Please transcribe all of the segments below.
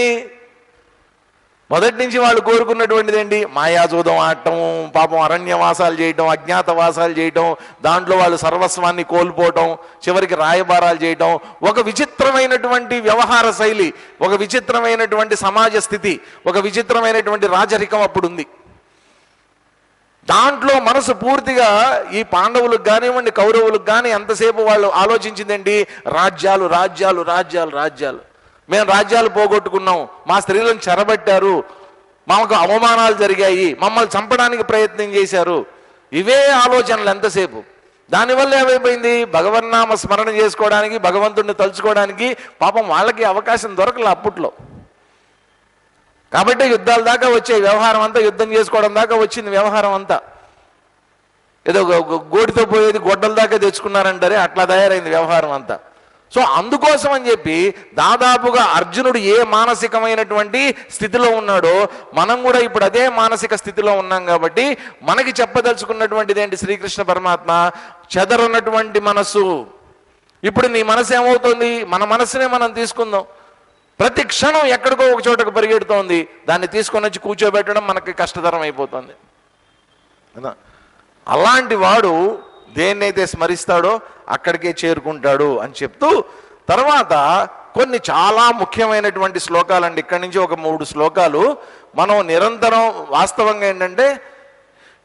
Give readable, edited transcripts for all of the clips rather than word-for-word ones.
ఏంటి? మొదటి నుంచి వాళ్ళు కోరుకున్నటువంటిది ఏంటి? మాయాజూదం ఆడటం, పాపం అరణ్యవాసాలు చేయటం, అజ్ఞాతవాసాలు చేయటం, దాంట్లో వాళ్ళు సర్వస్వాన్ని కోల్పోవటం, చివరికి రాయబారాలు చేయటం, ఒక విచిత్రమైనటువంటి వ్యవహార శైలి, ఒక విచిత్రమైనటువంటి సమాజ స్థితి, ఒక విచిత్రమైనటువంటి రాజరికం అప్పుడుంది. దాంట్లో మనసు పూర్తిగా ఈ పాండవులకు కానివ్వండి, కౌరవులకు కానీ ఎంతసేపు వాళ్ళు ఆలోచించిందేంటి? రాజ్యాలు రాజ్యాలు రాజ్యాలు రాజ్యాలు. మేము రాజ్యాలు పోగొట్టుకున్నాం, మా స్త్రీలను చెరబట్టారు, మాకు అవమానాలు జరిగాయి, మమ్మల్ని చంపడానికి ప్రయత్నం చేశారు. ఇవే ఆలోచనలు ఎంతసేపు. దానివల్ల ఏమైపోయింది? భగవన్నామ స్మరణ చేసుకోవడానికి, భగవంతుడిని తలుచుకోవడానికి పాపం వాళ్ళకి అవకాశం దొరకలే అప్పట్లో. కాబట్టి యుద్ధాల దాకా వచ్చే వ్యవహారం అంతా, యుద్ధం చేసుకోవడం దాకా వచ్చింది వ్యవహారం అంతా. ఏదో గోడితో పోయేది గొడ్డల దాకా తెచ్చుకున్నారంటారే, అట్లా తయారైంది వ్యవహారం అంతా. సో అందుకోసం అని చెప్పి దాదాపుగా అర్జునుడు ఏ మానసికమైనటువంటి స్థితిలో ఉన్నాడో మనం కూడా ఇప్పుడు అదే మానసిక స్థితిలో ఉన్నాం. కాబట్టి మనకి చెప్పదలుచుకున్నటువంటిది ఏంటి? శ్రీకృష్ణ పరమాత్మ, చెదరన్నటువంటి మనస్సు. ఇప్పుడు నీ మనసు ఏమవుతుంది? మన మనసునే మనం తీసుకుందాం. ప్రతి క్షణం ఎక్కడికో ఒక చోటకు పరిగెడుతోంది. దాన్ని తీసుకొని వచ్చి కూర్చోబెట్టడం మనకి కష్టతరం అయిపోతుంది. అలాంటి వాడు దేన్నైతే స్మరిస్తాడో అక్కడికే చేరుకుంటాడు అని చెప్తూ, తర్వాత కొన్ని చాలా ముఖ్యమైనటువంటి శ్లోకాలండి. ఇక్కడి నుంచి ఒక 3 శ్లోకాలు మనం నిరంతరం, వాస్తవంగా ఏంటంటే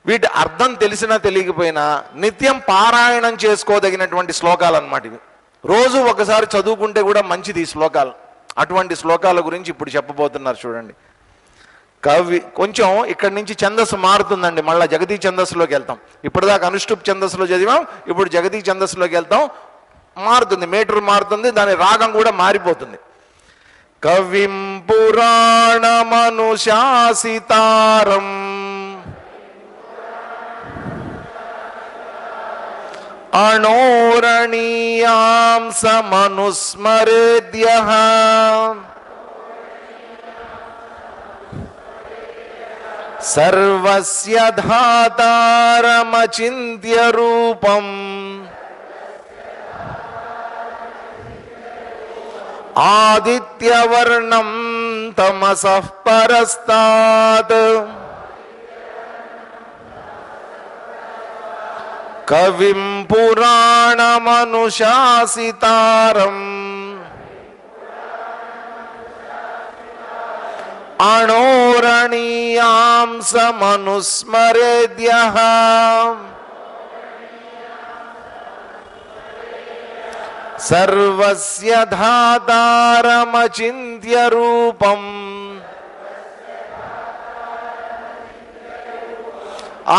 వీటి అర్థం తెలిసినా తెలియకపోయినా నిత్యం పారాయణం చేసుకోదగినటువంటి శ్లోకాలు అన్నమాట ఇవి. రోజు ఒకసారి చదువుకుంటే కూడా మంచిది ఈ శ్లోకాలు. అటువంటి శ్లోకాల గురించి ఇప్పుడు చెప్పబోతున్నారు చూడండి. కవి కొంచెం ఇక్కడి నుంచి ఛందస్సు మారుతుందండి. మళ్ళీ జగతీ ఛందస్సులోకి వెళ్తాం. ఇప్పటిదాకా అనుష్టుప్ ఛందస్సులో చదివాం, ఇప్పుడు జగతీ ఛందస్సులోకి వెళ్తాం. మారుతుంది, మీటర్ మారుతుంది, దాని రాగం కూడా మారిపోతుంది. కవిం పురాణమనుశాసితారం అణోరణీయాం సమనుస్మరేద్యః సర్వస్య ధాతారమచింత్య రూపం ఆదిత్యవర్ణం తమసః పరస్తాత్ కవిం పురాణమనుశాసితారం అణోరణీయాం సమనుస్మరేద్యః సర్వస్య ధాతారమచింత్య రూపం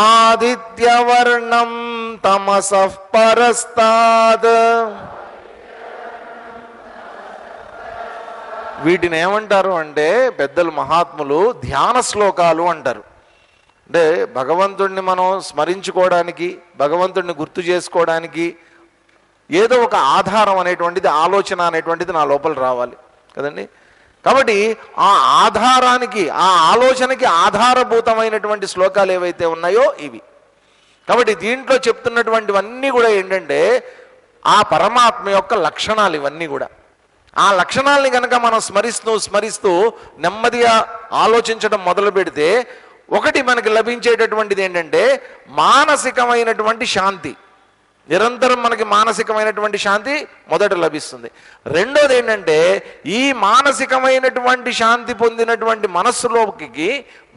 ఆదిత్యవర్ణం తమసః పరస్తాద్. వీటిని ఏమంటారు అంటే పెద్దలు మహాత్ములు ధ్యాన శ్లోకాలు అంటారు. అంటే భగవంతుడిని మనం స్మరించుకోవడానికి, భగవంతుడిని గుర్తు చేసుకోవడానికి ఏదో ఒక ఆధారం అనేటువంటిది, ఆలోచన అనేటువంటిది నా లోపల రావాలి కదండి. కాబట్టి ఆ ఆధారానికి, ఆ ఆలోచనకి ఆధారభూతమైనటువంటి శ్లోకాలు ఏవైతే ఉన్నాయో ఇవి. కాబట్టి దీంట్లో చెప్తున్నటువంటివన్నీ కూడా ఏంటంటే ఆ పరమాత్మ యొక్క లక్షణాలు ఇవన్నీ కూడా. ఆ లక్షణాలని కనుక మనం స్మరిస్తూ నెమ్మదిగా ఆలోచించడం మొదలు పెడితే ఒకటి మనకి లభించేటటువంటిది ఏంటంటే మానసికమైనటువంటి శాంతి. నిరంతరం మనకి మానసికమైనటువంటి శాంతి మొదట లభిస్తుంది. రెండోది ఏంటంటే ఈ మానసికమైనటువంటి శాంతి పొందినటువంటి మనస్సులోకి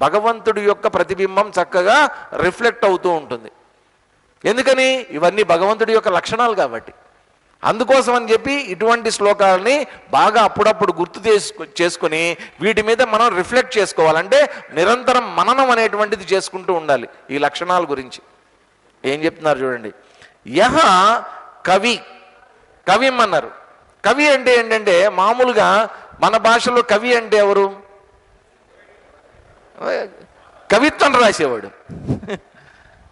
భగవంతుడి యొక్క ప్రతిబింబం చక్కగా రిఫ్లెక్ట్ అవుతూ ఉంటుంది. ఎందుకని? ఇవన్నీ భగవంతుడి యొక్క లక్షణాలు కాబట్టి. అందుకోసం అని చెప్పి ఇటువంటి శ్లోకాలని బాగా అప్పుడప్పుడు గుర్తు చేసుకొని వీటి మీద మనం రిఫ్లెక్ట్ చేసుకోవాలంటే నిరంతరం మననం అనేటువంటిది చేసుకుంటూ ఉండాలి ఈ లక్షణాల గురించి. ఏం చెప్తున్నారు చూడండి. యహ కవి, కవిం అన్నారు. కవి అంటే ఏంటంటే మామూలుగా మన భాషలో కవి అంటే ఎవరు? కవిత్వం రాసేవాడు,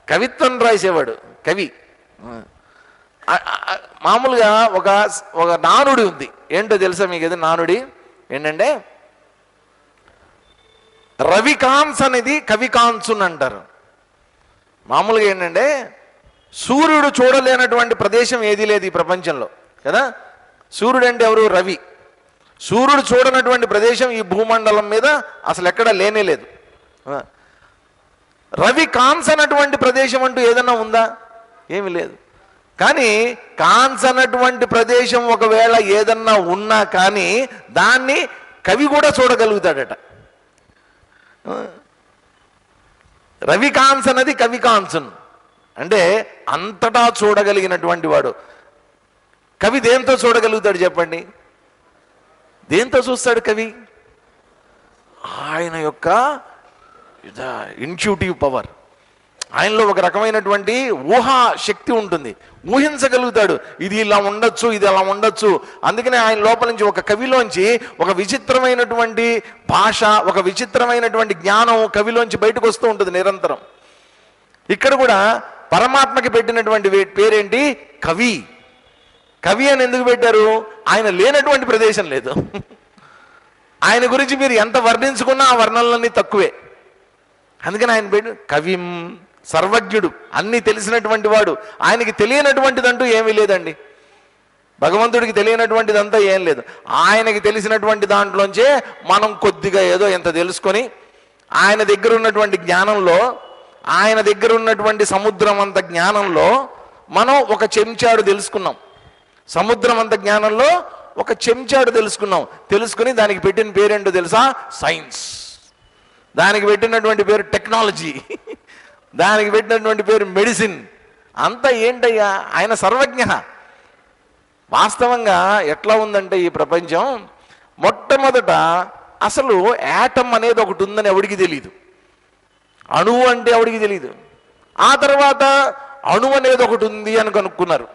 కవిత్వం రాసేవాడు కవి. మామూలుగా ఒక నానుడి ఉంది. ఏంటో తెలుసా మీకు? అది నానుడి ఏంటంటే రవికాంస్ అనేది కవికాంసున్ అంటారు. మామూలుగా ఏంటంటే సూర్యుడు చూడలేనటువంటి ప్రదేశం ఏది లేదు ఈ ప్రపంచంలో కదా. సూర్యుడు అంటే ఎవరు? రవి. సూర్యుడు చూడనటువంటి ప్రదేశం ఈ భూమండలం మీద అసలు ఎక్కడా లేనే లేదు. రవి కాంచనటువంటి ప్రదేశం అంటూ ఏదన్నా ఉందా? ఏమీ లేదు. కానీ కాంచనటువంటి ప్రదేశం ఒకవేళ ఏదన్నా ఉన్నా కానీ దాన్ని కవి కూడా చూడగలుగుతాడట. రవి కాంచనది కవి కాంచన్ అంటే అంతటా చూడగలిగినటువంటి వాడు. కవి దేంతో చూడగలుగుతాడు చెప్పండి? దేంతో చూస్తాడు కవి? ఆయన యొక్క ఇంట్యూటివ్ పవర్, ఆయనలో ఒక రకమైనటువంటి ఊహా శక్తి ఉంటుంది. ఊహించగలుగుతాడు, ఇది ఇలా ఉండొచ్చు, ఇది అలా ఉండొచ్చు. అందుకనే ఆయన లోపల నుంచి, ఒక కవిలోంచి ఒక విచిత్రమైనటువంటి భాష, ఒక విచిత్రమైనటువంటి జ్ఞానం కవిలోంచి బయటకు వస్తూ ఉంటుంది నిరంతరం. ఇక్కడ కూడా పరమాత్మకి పెట్టినటువంటి పేరేంటి? కవి. కవి అని ఎందుకు పెట్టారు? ఆయన లేనటువంటి ప్రదేశం లేదు. ఆయన గురించి మీరు ఎంత వర్ణించుకున్నా ఆ వర్ణనలన్నీ తక్కువే. అందుకని ఆయన పేరు కవిం, సర్వజ్ఞుడు, అన్నీ తెలిసినటువంటి వాడు. ఆయనకి తెలియనటువంటిదంటూ ఏమీ లేదండి. భగవంతుడికి తెలియనటువంటిదంతా ఏం లేదు. ఆయనకి తెలిసినటువంటి దాంట్లోంచే మనం కొద్దిగా ఏదో ఎంత తెలుసుకొని, ఆయన దగ్గర ఉన్నటువంటి జ్ఞానంలో, ఆయన దగ్గర ఉన్నటువంటి సముద్రం అంత జ్ఞానంలో మనం ఒక చెంచాడు తెలుసుకున్నాం. సముద్రం అంత జ్ఞానంలో ఒక చెంచాడు తెలుసుకుని దానికి పెట్టిన పేరేంటో తెలుసా? సైన్స్. దానికి పెట్టినటువంటి పేరు టెక్నాలజీ. దానికి పెట్టినటువంటి పేరు మెడిసిన్. అంతా ఏంటయ్యా? ఆయన సర్వజ్ఞ. వాస్తవంగా ఎట్లా ఉందంటే ఈ ప్రపంచం, మొట్టమొదట అసలు యాటమ్ అనేది ఒకటి ఉందని ఎవడికి తెలియదు. అణువు అంటే ఎవడికి తెలియదు. ఆ తర్వాత అణువు అనేది ఒకటి ఉంది అని కనుక్కున్నారు.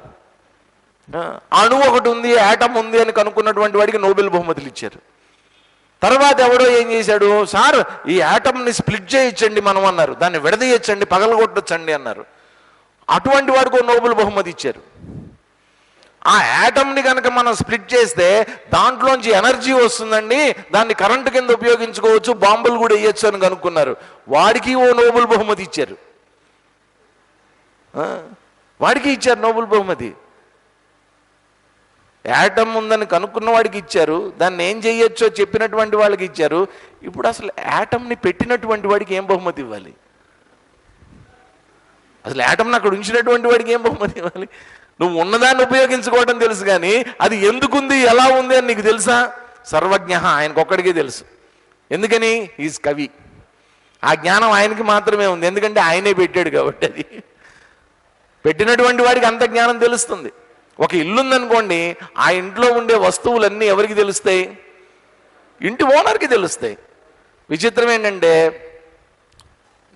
అణువు ఒకటి ఉంది, యాటమ్ ఉంది అని కనుక్కున్నటువంటి వాడికి నోబెల్ బహుమతులు ఇచ్చారు. తర్వాత ఎవడో ఏం చేశాడు? సార్, ఈ యాటమ్ని స్ప్లిట్ చేయొచ్చండి మనం అన్నారు. దాన్ని విడదీయచ్చండి, పగలగొట్టొచ్చండి అన్నారు. అటువంటి వాడికి నోబెల్ బహుమతి ఇచ్చారు. ఆ యాటమ్ని కనుక మనం స్ప్లిట్ చేస్తే దాంట్లోంచి ఎనర్జీ వస్తుందండి, దాన్ని కరెంటు కింద ఉపయోగించుకోవచ్చు, బాంబులు కూడా వేయచ్చు అని కనుక్కున్నారు. వాడికి నోబెల్ బహుమతి ఇచ్చారు. వాడికి ఇచ్చారు నోబెల్ బహుమతి. యాటమ్ ఉందని కనుక్కున్న వాడికి ఇచ్చారు, దాన్ని ఏం చేయొచ్చో చెప్పినటువంటి వాళ్ళకి ఇచ్చారు. ఇప్పుడు అసలు యాటమ్ని పెట్టినటువంటి వాడికి ఏం బహుమతి ఇవ్వాలి? అసలు యాటమ్ని అక్కడ ఉంచినటువంటి వాడికి ఏం బహుమతి ఇవ్వాలి? నువ్వు ఉన్నదాన్ని ఉపయోగించుకోవడం తెలుసు, కానీ అది ఎందుకుంది, ఎలా ఉంది అని నీకు తెలుసా? సర్వజ్ఞ, ఆయనకొక్కడికే తెలుసు. ఎందుకని? ఈజ్ కవి. ఆ జ్ఞానం ఆయనకి మాత్రమే ఉంది, ఎందుకంటే ఆయనే పెట్టాడు కాబట్టి. అది పెట్టినటువంటి వాడికి అంత జ్ఞానం తెలుస్తుంది. ఒక ఇల్లు ఉందనుకోండి, ఆ ఇంట్లో ఉండే వస్తువులన్నీ ఎవరికి తెలుస్తాయి? ఇంటి ఓనర్కి తెలుస్తాయి. విచిత్రం ఏంటంటే,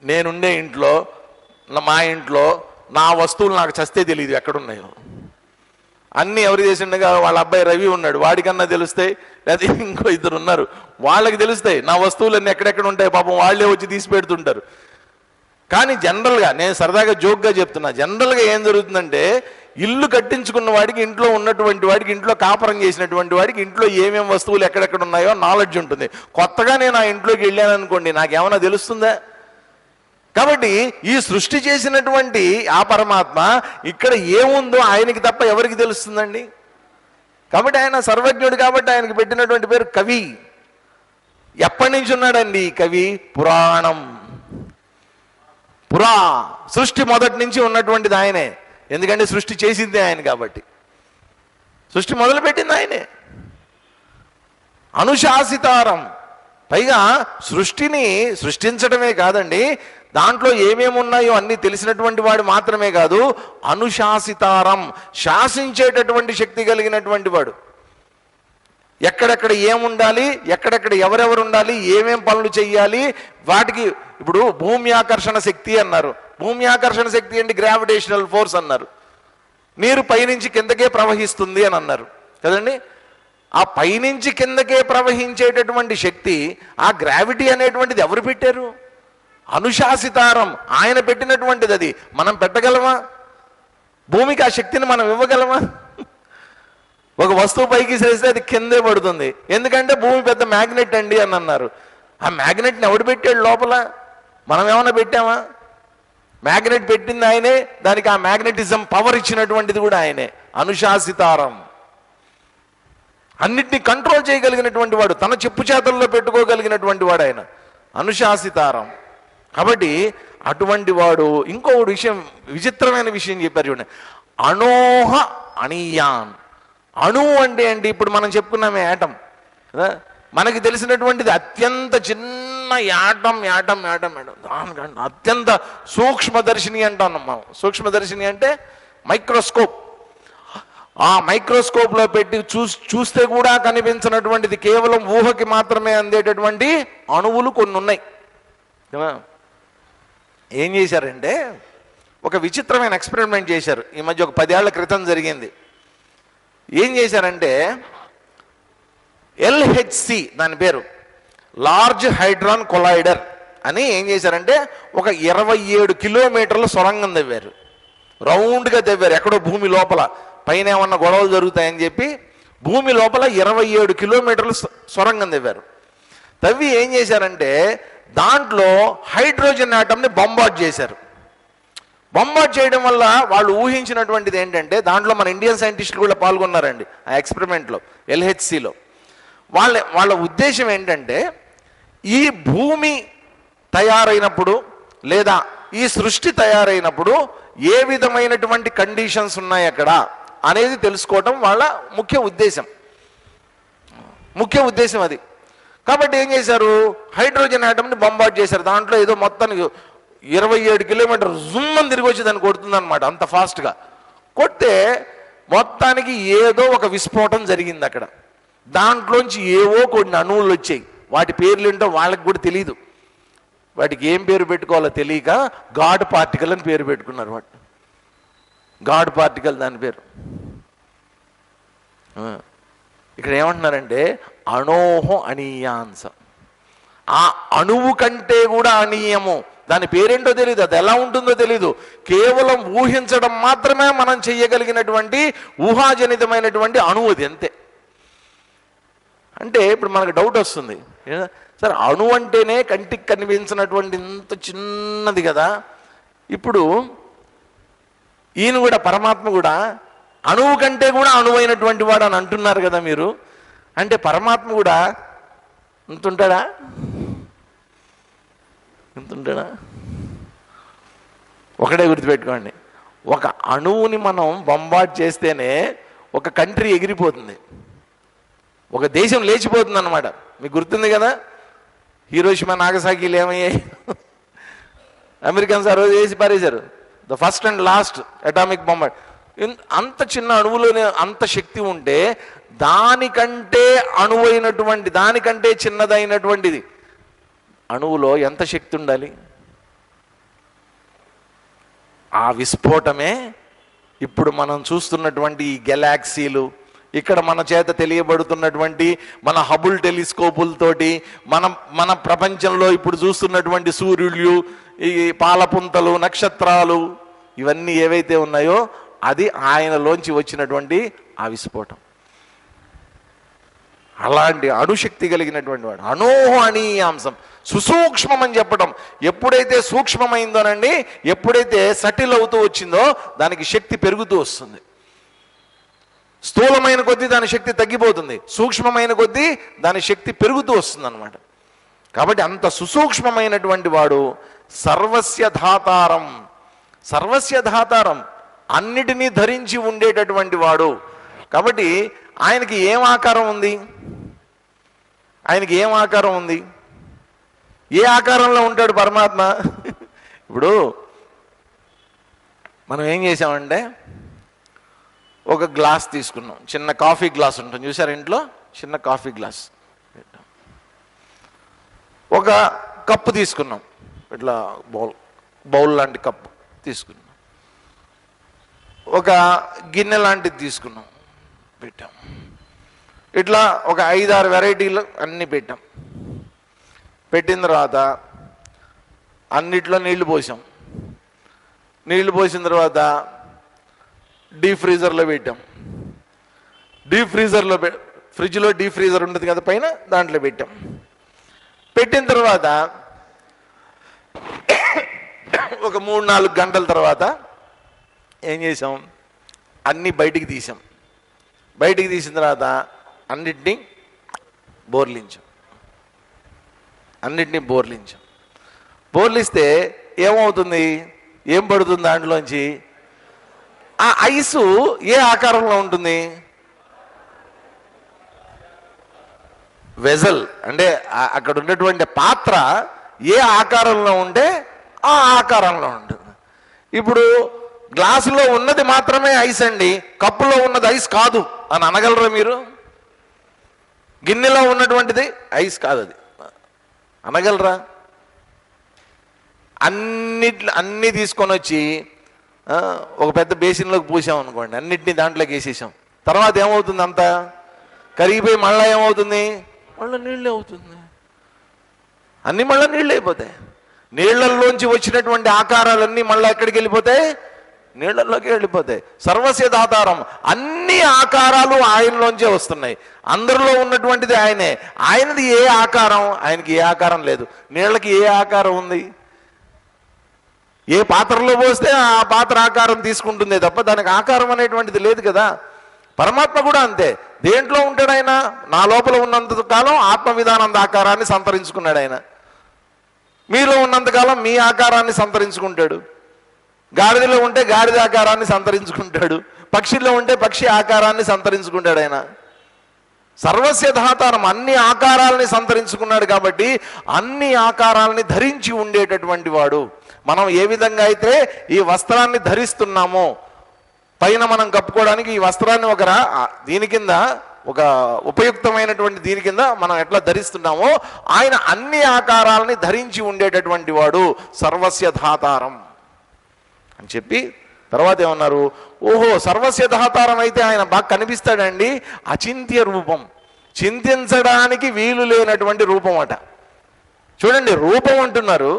నేనుండే ఇంట్లో, మా ఇంట్లో నా వస్తువులు నాకు చస్తే తెలియదు ఎక్కడున్నాయో. అన్నీ ఎవరు చేసిండగా వాళ్ళ అబ్బాయి రవి ఉన్నాడు, వాడికన్నా తెలుస్తాయి. లేదా ఇంకో ఇద్దరు ఉన్నారు, వాళ్ళకి తెలుస్తాయి నా వస్తువులన్నీ ఎక్కడెక్కడ ఉంటాయి. పాపం వాళ్ళే వచ్చి తీసి పెడుతుంటారు. కానీ జనరల్గా, నేను సరదాగా జోక్గా చెప్తున్నా, జనరల్గా ఏం జరుగుతుందంటే, ఇల్లు కట్టించుకున్న వాడికి, ఇంట్లో ఉన్నటువంటి వాడికి, ఇంట్లో కాపురం చేసినటువంటి వాడికి ఇంట్లో ఏమేమి వస్తువులు ఎక్కడెక్కడ ఉన్నాయో నాలెడ్జ్ ఉంటుంది. కొత్తగా నేను ఆ ఇంట్లోకి వెళ్ళాను అనుకోండి, నాకేమైనా తెలుస్తుందా? కాబట్టి ఈ సృష్టి చేసినటువంటి ఆ పరమాత్మ ఇక్కడ ఏముందో ఆయనకి తప్ప ఎవరికి తెలుస్తుందండి? కాబట్టి ఆయన సర్వజ్ఞుడు, కాబట్టి ఆయనకి పెట్టినటువంటి పేరు కవి. ఎప్పటి నుంచి ఉన్నాడండి ఈ కవి? పురాణం. సృష్టి మొదటి నుంచి ఉన్నటువంటిది ఆయనే. ఎందుకంటే సృష్టి చేసిందే ఆయన కాబట్టి. సృష్టి మొదలుపెట్టింది ఆయనే. అనుశాసితారం. పైగా సృష్టిని సృష్టించడమే కాదండి, దాంట్లో ఏమేమి ఉన్నాయో అన్నీ తెలిసినటువంటి వాడు మాత్రమే కాదు, అనుశాసితారం, శాసించేటటువంటి శక్తి కలిగినటువంటి వాడు. ఎక్కడెక్కడ ఏముండాలి, ఎక్కడెక్కడ ఎవరెవరు ఉండాలి, ఏమేం పనులు చెయ్యాలి, వాటికి. ఇప్పుడు భూమి ఆకర్షణ శక్తి అన్నారు. భూమి ఆకర్షణ శక్తి ఏంటి? గ్రావిటేషనల్ ఫోర్స్ అన్నారు. నీరు పైనుంచి కిందకే ప్రవహిస్తుంది అని అన్నారు కదండి. ఆ పైనుంచి కిందకే ప్రవహించేటటువంటి శక్తి, ఆ గ్రావిటీ అనేటువంటిది ఎవరు పెట్టారు? అనుశాసితారం, ఆయన పెట్టినటువంటిది. అది మనం పెట్టగలమా? భూమికి ఆ శక్తిని మనం ఇవ్వగలమా? ఒక వస్తువు పైకి చేస్తే అది కిందే పడుతుంది, ఎందుకంటే భూమి పెద్ద మ్యాగ్నెట్ అండి అని అన్నారు. ఆ మ్యాగ్నెట్ని ఎవడు పెట్టాడు లోపల? మనం ఏమైనా పెట్టామా? మ్యాగ్నెట్ పెట్టింది ఆయనే, దానికి ఆ మ్యాగ్నెటిజం పవర్ ఇచ్చినటువంటిది కూడా ఆయనే. అనుశాసితారం. అన్నిటినీ కంట్రోల్ చేయగలిగినటువంటి వాడు, తన చెప్పు చేతల్లో పెట్టుకోగలిగినటువంటి వాడు ఆయన, అనుశాసితారం. కాబట్టి అటువంటి వాడు. ఇంకో విషయం, విచిత్రమైన విషయం చెప్పారు చూడండి, అణోహ అణీయాన్. అణువు అంటే ఏంటి? ఇప్పుడు మనం చెప్పుకున్నామే యాటం కదా, మనకి తెలిసినటువంటిది అత్యంత చిన్న యాటం యాటం యాటం యాటం, దానికంటే అత్యంత సూక్ష్మదర్శిని అంటాం మనం. సూక్ష్మదర్శిని అంటే మైక్రోస్కోప్. ఆ మైక్రోస్కోప్లో పెట్టి చూస్తే కూడా కనిపించినటువంటిది, కేవలం ఊహకి మాత్రమే అందేటటువంటి అణువులు కొన్ని ఉన్నాయి కదా. ఏం చేశారంటే ఒక విచిత్రమైన ఎక్స్పెరిమెంట్ చేశారు ఈ మధ్య, ఒక 10 ఏళ్ల క్రితం జరిగింది. ఏం చేశారంటే LHC దాని పేరు, లార్జ్ హైడ్రాన్ కొలైడర్ అని ఏం చేశారంటే ఒక 27 కిలోమీటర్ల సొరంగం తవ్వారు. రౌండ్గా తవ్వారు, ఎక్కడో భూమి లోపల. పైన ఏమన్నా గొడవలు జరుగుతాయని చెప్పి భూమి లోపల 27 కిలోమీటర్ల సొరంగం తవ్వారు. తవ్వి ఏం చేశారంటే దాంట్లో హైడ్రోజన్ ఆటంని బొంబార్డ్ చేశారు. బొంబార్డ్ చేయడం వల్ల వాళ్ళు ఊహించినటువంటిది ఏంటంటే, దాంట్లో మన ఇండియన్ సైంటిస్టులు కూడా పాల్గొన్నారండి ఆ ఎక్స్పెరిమెంట్లో, LHCలో. వాళ్ళ ఉద్దేశం ఏంటంటే, ఈ భూమి తయారైనప్పుడు లేదా ఈ సృష్టి తయారైనప్పుడు ఏ విధమైనటువంటి కండిషన్స్ ఉన్నాయి అక్కడ అనేది తెలుసుకోవటం వాళ్ళ ముఖ్య ఉద్దేశం అది. కాబట్టి ఏం చేశారు, హైడ్రోజన్ ఆటంని బొంబార్డ్ చేశారు. దాంట్లో ఏదో మొత్తానికి 27 కిలోమీటర్ జుమ్ అని తిరిగి వచ్చి దాన్ని కొడుతుంది అనమాట, అంత ఫాస్ట్గా కొడితే మొత్తానికి ఏదో ఒక విస్ఫోటం జరిగింది అక్కడ. దాంట్లోంచి ఏవో కొన్ని అణువులు వచ్చాయి. వాటి పేర్లు ఏంటో వాళ్ళకి కూడా తెలియదు. వాటికి ఏం పేరు పెట్టుకోవాలో తెలియక గాడ్ పార్టికల్ అని పేరు పెట్టుకున్నారు. వాటి గాడ్ పార్టికల్ దాని పేరు. ఇక్కడ ఏమంటున్నారంటే అణోహో అణీయాంస, ఆ అణువు కంటే కూడా అణీయము. దాని పేరేంటో తెలియదు, అది ఎలా ఉంటుందో తెలీదు. కేవలం ఊహించడం మాత్రమే మనం చెయ్యగలిగినటువంటి ఊహాజనితమైనటువంటి అణువు అది, అంతే. అంటే ఇప్పుడు మనకు డౌట్ వస్తుంది, సార్ అణువు అంటేనే కంటికి కనిపించినటువంటి ఇంత చిన్నది కదా, ఇప్పుడు ఈయన కూడా పరమాత్మ కూడా అణువు కంటే కూడా అణువైనటువంటి వాడు అని అంటున్నారు కదా మీరు. అంటే పరమాత్మ కూడా ఇంతుంటాడా? ఒకటే గుర్తుపెట్టుకోండి, ఒక అణువుని మనం బొంబార్డ్ చేస్తేనే ఒక కంట్రీ ఎగిరిపోతుంది, ఒక దేశం లేచిపోతుంది అన్నమాట. మీకు గుర్తుంది కదా, హీరోషిమా నాగసాకిలు ఏమయ్యాయి? అమెరికన్స్ ఆ రోజు వేసి పారేశారు, the first and last atomic bomb. అంత చిన్న అణువులోనే అంత శక్తి ఉంటే దానికంటే అణువైనటువంటి, దానికంటే చిన్నదైనటువంటిది అణువులో ఎంత శక్తి ఉండాలి? ఆ విస్ఫోటమే ఇప్పుడు మనం చూస్తున్నటువంటి ఈ గెలాక్సీలు, ఇక్కడ మన చేత తెలియబడుతున్నటువంటి మన హబుల్ టెలిస్కోపులతోటి మన ప్రపంచంలో ఇప్పుడు చూస్తున్నటువంటి సూర్యులు, ఈ పాలపుంతలు, నక్షత్రాలు, ఇవన్నీ ఏవైతే ఉన్నాయో అది ఆయనలోంచి వచ్చినటువంటి ఆ విస్ఫోటం. అలాంటి అణుశక్తి కలిగినటువంటి వాడు అణోహ అణీయాంశం, సుసూక్ష్మం అని చెప్పడం. ఎప్పుడైతే సూక్ష్మమైందోనండి, ఎప్పుడైతే సటిల్ అవుతూ వచ్చిందో దానికి శక్తి పెరుగుతూ వస్తుంది. స్థూలమైన కొద్దీ దాని శక్తి తగ్గిపోతుంది, సూక్ష్మమైన కొద్దీ దాని శక్తి పెరుగుతూ వస్తుంది అన్నమాట. కాబట్టి అంత సుసూక్ష్మమైనటువంటి వాడు సర్వస్య ధాతారం. సర్వస్య ధాతారం, అన్నిటినీ ధరించి ఉండేటటువంటి వాడు. కాబట్టి ఆయనకి ఏం ఆకారం ఉంది? ఆయనకి ఏం ఆకారం ఉంది? ఏ ఆకారంలో ఉంటాడు పరమాత్మ? ఇప్పుడు మనం ఏం చేసామంటే ఒక గ్లాస్ తీసుకున్నాం, చిన్న కాఫీ గ్లాస్ ఉంటుంది చూసారు ఇంట్లో, చిన్న కాఫీ గ్లాస్. ఒక కప్పు తీసుకున్నాం, ఇట్లా బౌల్ లాంటి కప్పు తీసుకున్నాం. ఒక గిన్నె లాంటిది తీసుకున్నాం, పెట్టాం. ఇట్లా ఒక 5-6 వెరైటీలు అన్నీ పెట్టాం. పెట్టిన తర్వాత అన్నిట్లో నీళ్లు పోసాం. నీళ్లు పోసిన తర్వాత డీప్ ఫ్రీజర్లో పెట్టాం. డీప్ ఫ్రీజర్లో ఫ్రిడ్జ్లో డీప్ ఫ్రీజర్ ఉంటుంది కదా పైన, దాంట్లో పెట్టాం. పెట్టిన తర్వాత ఒక 3-4 గంటల తర్వాత ఏం చేసాం, అన్నీ బయటికి తీసాం. బయటికి తీసిన తర్వాత అన్నిటినీ బోర్లించాం. అన్నిటినీ బోర్లించాం. బోర్లిస్తే ఏమవుతుంది? ఏం పడుతుంది దాంట్లోంచి? ఆ ఐసు ఏ ఆకారంలో ఉంటుంది? వెజల్ అంటే అక్కడ ఉన్నటువంటి పాత్ర ఏ ఆకారంలో ఉంటే ఆ ఆకారంలో ఉంటుంది. ఇప్పుడు గ్లాసులో ఉన్నది మాత్రమే ఐస్ అండి, కప్పులో ఉన్నది ఐస్ కాదు అని అనగలరా మీరు? గిన్నెలో ఉన్నటువంటిది ఐస్ కాదు అది అనగలరా? అన్ని తీసుకొని వచ్చి ఒక పెద్ద బేసిన్లోకి పూసాం అనుకోండి, అన్నిటినీ దాంట్లోకి వేసేసాం. తర్వాత ఏమవుతుంది? అంతా కరిగిపోయి మళ్ళీ ఏమవుతుంది? మళ్ళీ నీళ్ళే అవుతుంది. అన్నీ మళ్ళీ నీళ్ళు అయిపోతాయి. నీళ్లలోంచి వచ్చినటువంటి ఆకారాలన్నీ మళ్ళీ ఎక్కడికి వెళ్ళిపోతాయి? నీళ్లలోకి వెళ్ళిపోతాయి. సర్వస్య దాతారం, అన్ని ఆకారాలు ఆయనలోంచే వస్తున్నాయి. అందరిలో ఉన్నటువంటిది ఆయనే. ఆయనది ఏ ఆకారం? ఆయనకి ఏ ఆకారం లేదు. నీళ్ళకి ఏ ఆకారం ఉంది? ఏ పాత్రలో పోస్తే ఆ పాత్ర ఆకారం తీసుకుంటుందే తప్ప దానికి ఆకారం అనేటువంటిది లేదు కదా. పరమాత్మ కూడా అంతే. దేంట్లో ఉంటాడు ఆయన? నా లోపల ఉన్నంత కాలం ఆత్మ విధానంద ఆకారాన్ని సంతరించుకున్నాడు ఆయన. మీలో ఉన్నంతకాలం మీ ఆకారాన్ని సంతరించుకుంటాడు. గాడిదలో ఉంటే గాడిద ఆకారాన్ని సంతరించుకుంటాడు. పక్షిలో ఉంటే పక్షి ఆకారాన్ని సంతరించుకుంటాడు ఆయన. సర్వస్య ధాతారం, అన్ని ఆకారాలని సంతరించుకున్నాడు కాబట్టి అన్ని ఆకారాలని ధరించి ఉండేటటువంటి వాడు. మనం ఏ విధంగా అయితే ఈ వస్త్రాన్ని ధరిస్తున్నామో, పైన మనం కప్పుకోవడానికి ఈ వస్త్రాన్ని దీని కింద ఒక ఉపయుక్తమైనటువంటి దీని కింద మనం ఎట్లా ధరిస్తున్నామో, ఆయన అన్ని ఆకారాలని ధరించి ఉండేటటువంటి వాడు, సర్వస్య ధాతారం అని చెప్పి తర్వాత ఏమన్నారు? ఓహో, సర్వస్య ధాతారం అయితే ఆయన బాగా కనిపిస్తాడండి. అచింత్య రూపం, చింతించడానికి వీలు లేనటువంటి రూపం అట. చూడండి, రూపం అంటున్నారు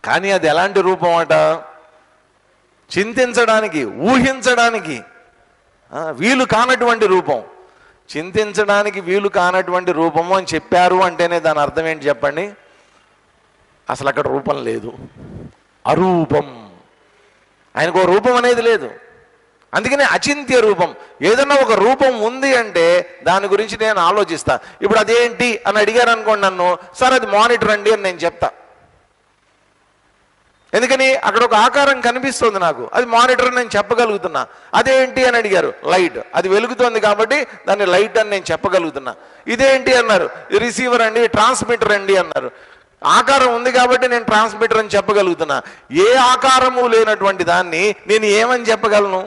కానీ అది ఎలాంటి రూపం అట? చింతించడానికి, ఊహించడానికి వీలు కానటువంటి రూపం. చింతించడానికి వీలు కానటువంటి రూపము అని చెప్పారు అంటేనే దాని అర్థం ఏంటి చెప్పండి? అసలు అక్కడ రూపం లేదు, అరూపం. ఆయనకు ఒక రూపం అనేది లేదు. అందుకనే అచింత్య రూపం. ఏదన్నా ఒక రూపం ఉంది అంటే దాని గురించి నేను ఆలోచిస్తా. ఇప్పుడు అదేంటి అని అడిగారు అనుకోండి నన్ను, సార్ అది మానిటర్ అండి అని నేను చెప్తా. ఎందుకని? అక్కడ ఒక ఆకారం కనిపిస్తుంది నాకు, అది మానిటర్ అని నేను చెప్పగలుగుతున్నా. అదేంటి అని అడిగారు, లైట్. అది వెలుగుతోంది కాబట్టి దాన్ని లైట్ అని నేను చెప్పగలుగుతున్నా. ఇదేంటి అన్నారు, రిసీవర్ అండి, ట్రాన్స్మిటర్ అండి అన్నారు. ఆకారం ఉంది కాబట్టి నేను ట్రాన్స్మిటర్ అని చెప్పగలుగుతున్నా. ఏ ఆకారము లేనటువంటి దాన్ని నేను ఏమని చెప్పగలను?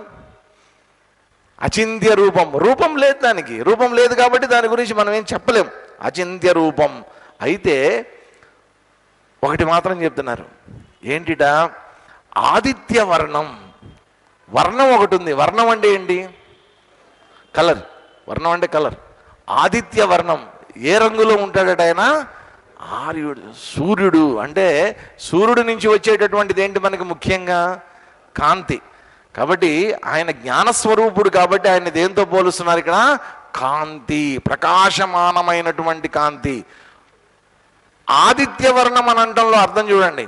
అచింత్య రూపం. రూపం లేదు దానికి. రూపం లేదు కాబట్టి దాని గురించి మనం ఏం చెప్పలేం. అచింత్య రూపం. అయితే ఒకటి మాత్రం చెప్తున్నారు, ఏంటిట? ఆదిత్య వర్ణం. వర్ణం ఒకటి ఉంది. వర్ణం అంటే ఏంటి? కలర్. వర్ణం అంటే కలర్. ఆదిత్య వర్ణం. ఏ రంగులో ఉంటాడట ఆయన? ఆర్యుడు, సూర్యుడు. అంటే సూర్యుడి నుంచి వచ్చేటటువంటిది ఏంటి మనకి? ముఖ్యంగా కాంతి. కాబట్టి ఆయన జ్ఞానస్వరూపుడు కాబట్టి ఆయన దేంతో పోలుస్తున్నారు ఇక్కడ? కాంతి, ప్రకాశమానమైనటువంటి కాంతి. ఆదిత్య వర్ణం అని అంటంలో అర్థం చూడండి.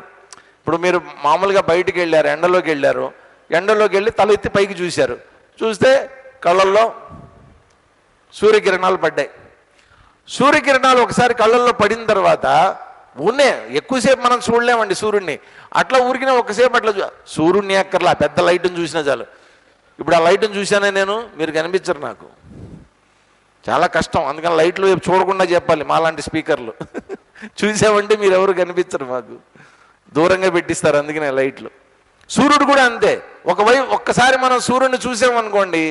ఇప్పుడు మీరు మామూలుగా బయటికి వెళ్ళారు, ఎండలోకి వెళ్ళారు, ఎండలోకి వెళ్ళి తల ఎత్తి పైకి చూశారు, చూస్తే కళ్ళల్లో సూర్యకిరణాలు పడ్డాయి. సూర్యకిరణాలు ఒకసారి కళ్ళల్లో పడిన తర్వాత ఎక్కువసేపు మనం చూడలేమండి సూర్యుడిని. అట్లా ఊరికినా ఒకసేపు అట్లా సూర్యుడిని అక్కర్లా, పెద్ద లైట్ని చూసినా చాలు. ఇప్పుడు ఆ లైట్ని చూశానే నేను, మీరు కనిపించరు నాకు, చాలా కష్టం. అందుకని లైట్లు వైపు చూడకుండా చెప్పాలి మాలాంటి స్పీకర్లు. చూసామంటే మీరు ఎవరు కనిపించరు, మాకు దూరంగా పెట్టిస్తారు. అందుకనే లైట్లు. సూర్యుడు కూడా అంతే. ఒక్కసారి మనం సూర్యుడిని చూసామనుకోండి,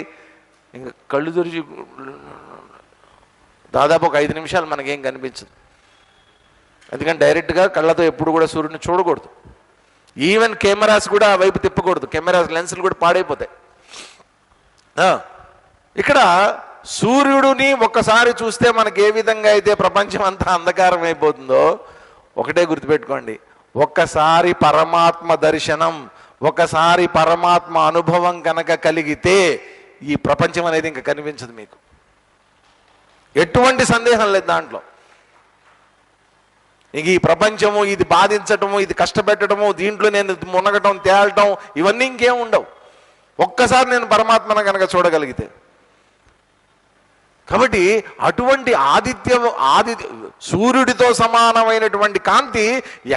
ఇంకా కళ్ళు తెరిచి దాదాపు ఒక 5 నిమిషాలు మనకేం కనిపించదు. అందుకని డైరెక్ట్గా కళ్ళతో ఎప్పుడు కూడా సూర్యుడిని చూడకూడదు. ఈవెన్ కెమెరాస్ కూడా ఆ వైపు తిప్పకూడదు. కెమెరాస్ లెన్సులు కూడా పాడైపోతాయి. ఇక్కడ సూర్యుడిని ఒక్కసారి చూస్తే మనకి ఏ విధంగా అయితే ప్రపంచం అంతా అంధకారం అయిపోతుందో, ఒకటే గుర్తుపెట్టుకోండి, ఒక్కసారి పరమాత్మ దర్శనం, ఒకసారి పరమాత్మ అనుభవం కనుక కలిగితే ఈ ప్రపంచం అనేది ఇంకా కనిపించదు మీకు. ఎటువంటి సందేహం లేదు దాంట్లో. ఇంక ఈ ప్రపంచము, ఇది బాధించటము, ఇది కష్టపెట్టడము, దీంట్లో నేను మునగటం, తేలటం, ఇవన్నీ ఇంకేం ఉండవు. ఒక్కసారి నేను పరమాత్మను కనుక చూడగలిగితే. కాబట్టి అటువంటి సూర్యుడితో సమానమైనటువంటి కాంతి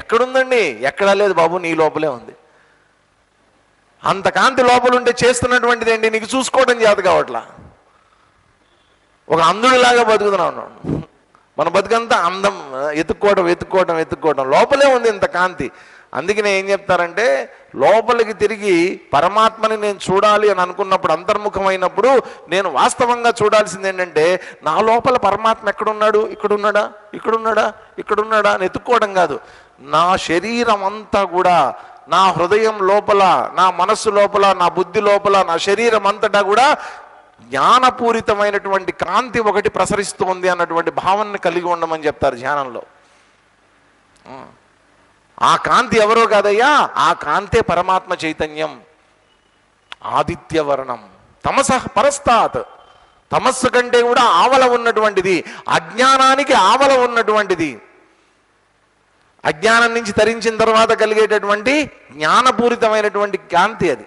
ఎక్కడుందండి? ఎక్కడా లేదు బాబు, నీ లోపలే ఉంది. అంత కాంతి లోపల ఉంటే చేస్తున్నటువంటిది ఏంటి? నీకు చూసుకోవడం చేత కావట్లా, ఒక అంధుడిలాగా బతుకుతున్నావు. మన బతుకంతా అందం ఎత్తుక్కోవడం లోపలే ఉంది ఇంత కాంతి. అందుకనే ఏం చెప్తారంటే, లోపలికి తిరిగి పరమాత్మని నేను చూడాలి అని అనుకున్నప్పుడు, అంతర్ముఖమైనప్పుడు నేను వాస్తవంగా చూడాల్సింది ఏంటంటే, నా లోపల పరమాత్మ ఎక్కడున్నాడు? ఇక్కడున్నాడా అని ఎత్తుక్కోవడం కాదు. నా శరీరం అంతా కూడా, నా హృదయం లోపల, నా మనస్సు లోపల, నా బుద్ధి లోపల, నా శరీరం అంతటా కూడా జ్ఞానపూరితమైనటువంటి కాంతి ఒకటి ప్రసరిస్తుంది అన్నటువంటి భావనని కలిగి ఉండమని చెప్తారు ధ్యానంలో. ఆ కాంతి ఎవరో కాదయ్యా, ఆ కాంతే పరమాత్మ చైతన్యం. ఆదిత్యవర్ణం తమసః పరస్తాత్, తమస్సు కంటే కూడా ఆవల ఉన్నటువంటిది, అజ్ఞానానికి ఆవల ఉన్నటువంటిది. అజ్ఞానం నుంచి తరించిన తర్వాత కలిగేటటువంటి జ్ఞానపూరితమైనటువంటి కాంతి అది.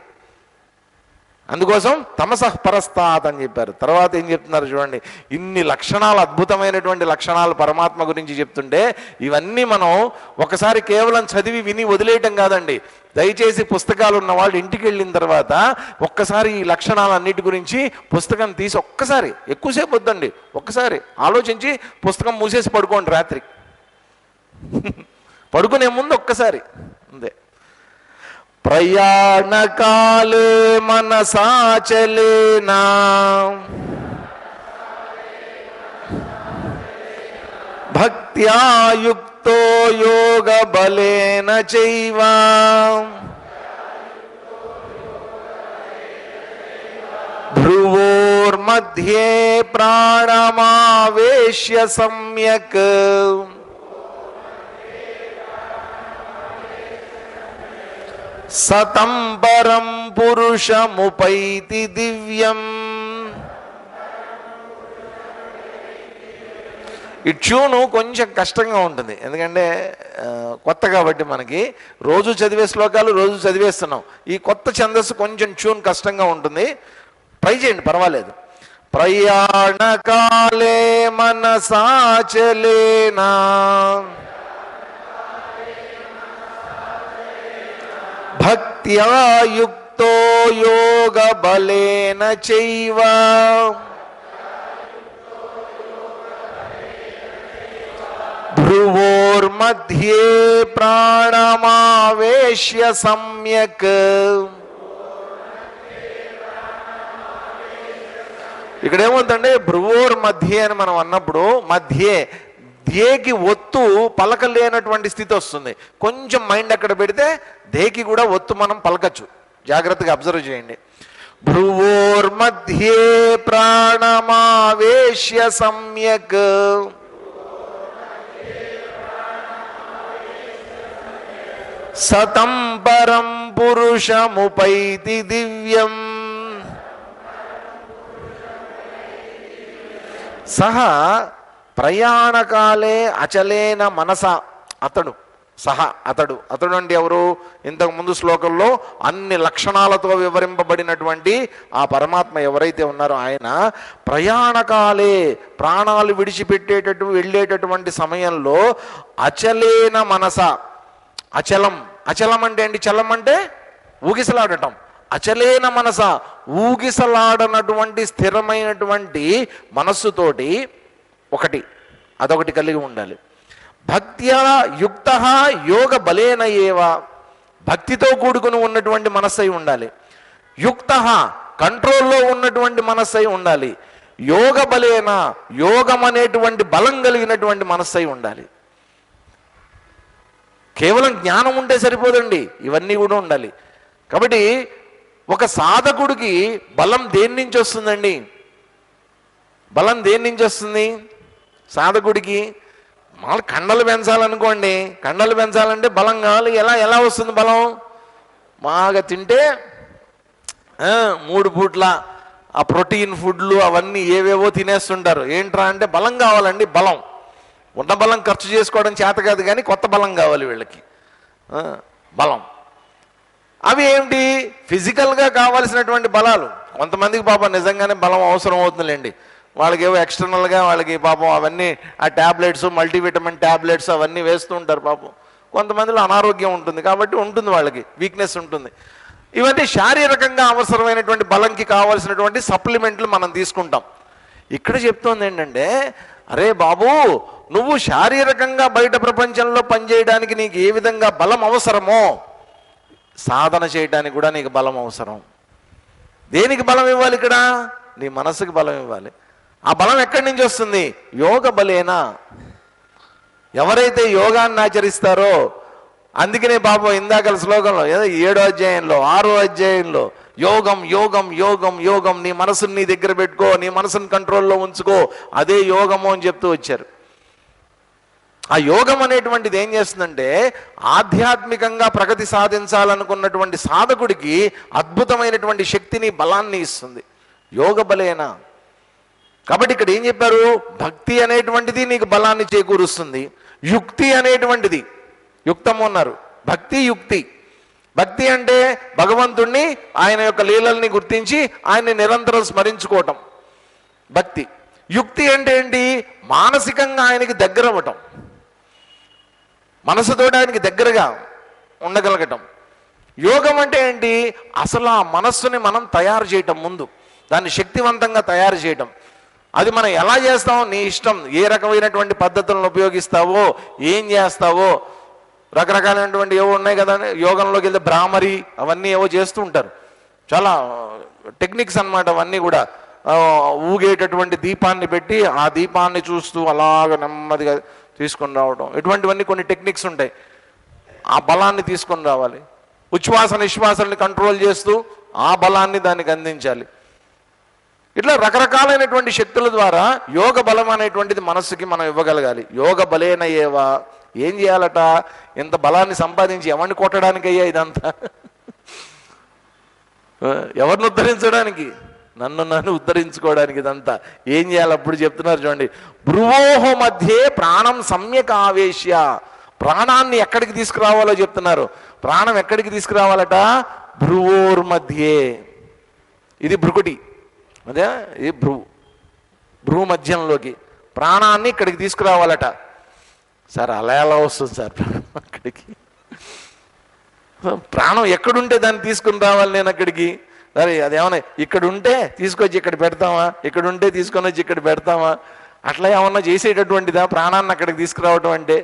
అందుకోసం తమసః పరస్తాత్ అని చెప్పారు. తర్వాత ఏం చెప్తున్నారు చూడండి, ఇన్ని లక్షణాలు, అద్భుతమైనటువంటి లక్షణాలు పరమాత్మ గురించి చెప్తుంటే, ఇవన్నీ మనం ఒకసారి కేవలం చదివి విని వదిలేయటం కాదండి. దయచేసి పుస్తకాలు ఉన్న వాళ్ళు ఇంటికి వెళ్ళిన తర్వాత ఒక్కసారి ఈ లక్షణాలన్నిటి గురించి పుస్తకం తీసి ఒక్కసారి, ఎక్కువసేపు వద్దండి, ఒక్కసారి ఆలోచించి పుస్తకం మూసేసి పడుకోండి. రాత్రి పడుకునే ముందు ఒక్కసారి అంతే. ప్రయాణకాలే మనసాచలేనా భక్త్యా యుక్తో యోగ బలేన చైవ భ్రువోర్మధ్యే ప్రాణమావేశ్య సమ్యక్ సతం పరం పురుషముపైతి దివ్యం. ఈ ట్యూను కొంచెం కష్టంగా ఉంటుంది, ఎందుకంటే కొత్త కాబట్టి మనకి. రోజు చదివే శ్లోకాలు రోజు చదివేస్తున్నాం. ఈ కొత్త ఛందస్సు కొంచెం ట్యూన్ కష్టంగా ఉంటుంది, ట్రై చేయండి, పర్వాలేదు. ప్రయాణకాలే మనసాచలేనా భక్త్యా యుక్తో యోగ బలేన చైవ భ్రువోర్మధ్యే ప్రాణమావేశ్య సమ్యక్. ఇక్కడ ఏమవుతుందంటే, భ్రువోర్మధ్యే అని మనం అన్నప్పుడు, మధ్యే ధ్యేకి ఒత్తు పలకలేనటువంటి స్థితి వస్తుంది. కొంచెం మైండ్ అక్కడ పెడితే ధేకి కూడా ఒత్తు మనం పలకచ్చు. జాగ్రత్తగా అబ్జర్వ్ చేయండి. భ్రువోర్మధ్యే ప్రాణమావేశ్య సమ్యక్ సతం పరం పురుషముపైతి దివ్యం. సహ ప్రయాణకాలే అచలేన మనస, అతడు అంటే ఎవరు? ఇంతకు ముందు శ్లోకంలో అన్ని లక్షణాలతో వివరింపబడినటువంటి ఆ పరమాత్మ ఎవరైతే ఉన్నారో ఆయన ప్రయాణకాలే, ప్రాణాలు వెళ్ళేటటువంటి సమయంలో అచలేన మనస, అచలం అంటే ఏంటి? చలం అంటే ఊగిసలాడటం. అచలేన మనస, ఊగిసలాడనటువంటి స్థిరమైనటువంటి మనస్సుతోటి అదొకటి కలిగి ఉండాలి. భక్త్యా యుక్త యోగ బలేన ఏవ, భక్తితో కూడుకుని ఉన్నటువంటి మనస్సై ఉండాలి. యుక్త కంట్రోల్లో ఉన్నటువంటి మనస్సై ఉండాలి. యోగ బలేన, యోగం అనేటువంటి బలం కలిగినటువంటి మనస్సై ఉండాలి. కేవలం జ్ఞానం ఉంటే సరిపోదండి, ఇవన్నీ కూడా ఉండాలి. కాబట్టి ఒక సాధకుడికి బలం దేని నుంచి వస్తుందండి? బలం దేని నుంచి వస్తుంది సాధకుడికి? మామూలు కండలు పెంచాలనుకోండి, కండలు పెంచాలంటే బలం కావాలి. ఎలా వస్తుంది బలం? బాగా తింటే 3 పూట్ల ఆ ప్రోటీన్ ఫుడ్లు అవన్నీ ఏవేవో తినేస్తుంటారు. ఏంట్రా అంటే బలం కావాలండి. బలం ఉన్న బలం ఖర్చు చేసుకోవడం చేత కాదు, కానీ కొత్త బలం కావాలి వీళ్ళకి. బలం అవి ఏమిటి? ఫిజికల్గా కావాల్సినటువంటి బలాలు. కొంతమందికి పాపం నిజంగానే బలం అవసరం అవుతుందిలేండి. వాళ్ళకేవో ఎక్స్టర్నల్గా వాళ్ళకి పాపం అవన్నీ ఆ ట్యాబ్లెట్స్, మల్టీవిటమిన్ ట్యాబ్లెట్స్ అవన్నీ వేస్తూ ఉంటారు పాపం. కొంతమందిలో అనారోగ్యం ఉంటుంది కాబట్టి ఉంటుంది, వాళ్ళకి వీక్నెస్ ఉంటుంది. ఇవన్నీ శారీరకంగా అవసరమైనటువంటి బలంకి కావాల్సినటువంటి సప్లిమెంట్లు మనం తీసుకుంటాం. ఇక్కడ చెప్తోంది ఏంటంటే, అరే బాబు, నువ్వు శారీరకంగా బయట ప్రపంచంలో పనిచేయడానికి నీకు ఏ విధంగా బలం అవసరమో సాధన చేయడానికి కూడా నీకు బలం అవసరం. దేనికి బలం ఇవ్వాలి? ఇక్కడ నీ మనసుకి బలం ఇవ్వాలి. ఆ బలం ఎక్కడి నుంచి వస్తుంది? యోగ బలేనా. ఎవరైతే యోగాన్ని ఆచరిస్తారో, అందుకనే బాబు ఇందాకల శ్లోకంలో 7వ అధ్యాయంలో 6వ అధ్యాయంలో యోగం యోగం యోగం యోగం, నీ మనసుని నీ దగ్గర పెట్టుకో, నీ మనసుని కంట్రోల్లో ఉంచుకో, అదే యోగము అని చెప్తూ వచ్చారు. ఆ యోగం అనేటువంటిది ఏం చేస్తుందంటే, ఆధ్యాత్మికంగా ప్రగతి సాధించాలనుకున్నటువంటి సాధకుడికి అద్భుతమైనటువంటి శక్తిని, బలాన్ని ఇస్తుంది. యోగ బలేనా. కాబట్టి ఇక్కడ ఏం చెప్పారు? భక్తి అనేటువంటిది నీకు బలాన్ని చేకూరుస్తుంది. యుక్తి అనేటువంటిది, యుక్తము అన్నారు, భక్తి యుక్తి. భక్తి అంటే భగవంతుణ్ణి, ఆయన యొక్క లీలల్ని గుర్తించి ఆయన్ని నిరంతరం స్మరించుకోవటం భక్తి. యుక్తి అంటే ఏంటి? మానసికంగా ఆయనకి దగ్గర అవ్వటం, మనసుతోటి ఆయనకి దగ్గరగా ఉండగలగటం. యోగం అంటే ఏంటి? అసలు ఆ మనస్సుని మనం తయారు చేయటం, ముందు దాన్ని శక్తివంతంగా తయారు చేయటం. అది మనం ఎలా చేస్తామో నీ ఇష్టం. ఏ రకమైనటువంటి పద్ధతులను ఉపయోగిస్తావో, ఏం చేస్తావో, రకరకాలైనటువంటి ఏవో ఉన్నాయి కదా. యోగంలోకి వెళ్తే భ్రామరి అవన్నీ ఏవో చేస్తూ ఉంటారు, చాలా టెక్నిక్స్ అన్నమాట అవన్నీ కూడా. ఊగేటటువంటి దీపాన్ని పెట్టి ఆ దీపాన్ని చూస్తూ అలాగ నెమ్మదిగా తీసుకొని రావడం, ఇటువంటివన్నీ కొన్ని టెక్నిక్స్ ఉంటాయి. ఆ బలాన్ని తీసుకొని రావాలి. ఉచ్ఛ్వాస నిశ్వాసాలని కంట్రోల్ చేస్తూ ఆ బలాన్ని దానికి అందించాలి. ఇట్లా రకరకాలైనటువంటి శక్తుల ద్వారా యోగ బలం అనేటువంటిది మనస్సుకి మనం ఇవ్వగలగాలి. యోగ బలేనయ్యేవా. ఏం చేయాలట? ఇంత బలాన్ని సంపాదించి ఎవరిని కొట్టడానికి అయ్యా ఇదంతా? ఎవరిని ఉద్ధరించడానికి? నన్ను ఉద్ధరించుకోవడానికి ఇదంతా. ఏం చేయాలి? అప్పుడు చెప్తున్నారు చూడండి, భ్రువోహో మధ్యే ప్రాణం సమ్యక్ ఆవేశ్య. ప్రాణాన్ని ఎక్కడికి తీసుకురావాలో చెప్తున్నారు. ప్రాణం ఎక్కడికి తీసుకురావాలట? భ్రువోర్ మధ్యే. ఇది భ్రుకుటి, అదే ఇది భ్రూ మధ్యంలోకి ప్రాణాన్ని ఇక్కడికి తీసుకురావాలట. సార్ అలా ఎలా వస్తుంది సార్ అక్కడికి? ప్రాణం ఎక్కడుంటే దాన్ని తీసుకుని రావాలి నేను అక్కడికి. సరే అదేమన్నా ఇక్కడ ఉంటే తీసుకొచ్చి ఇక్కడ పెడతామా, ఇక్కడ ఉంటే తీసుకొని వచ్చి ఇక్కడ పెడతామా? అట్లా ఏమన్నా చేసేటటువంటిదా ప్రాణాన్ని అక్కడికి తీసుకురావటం అంటే?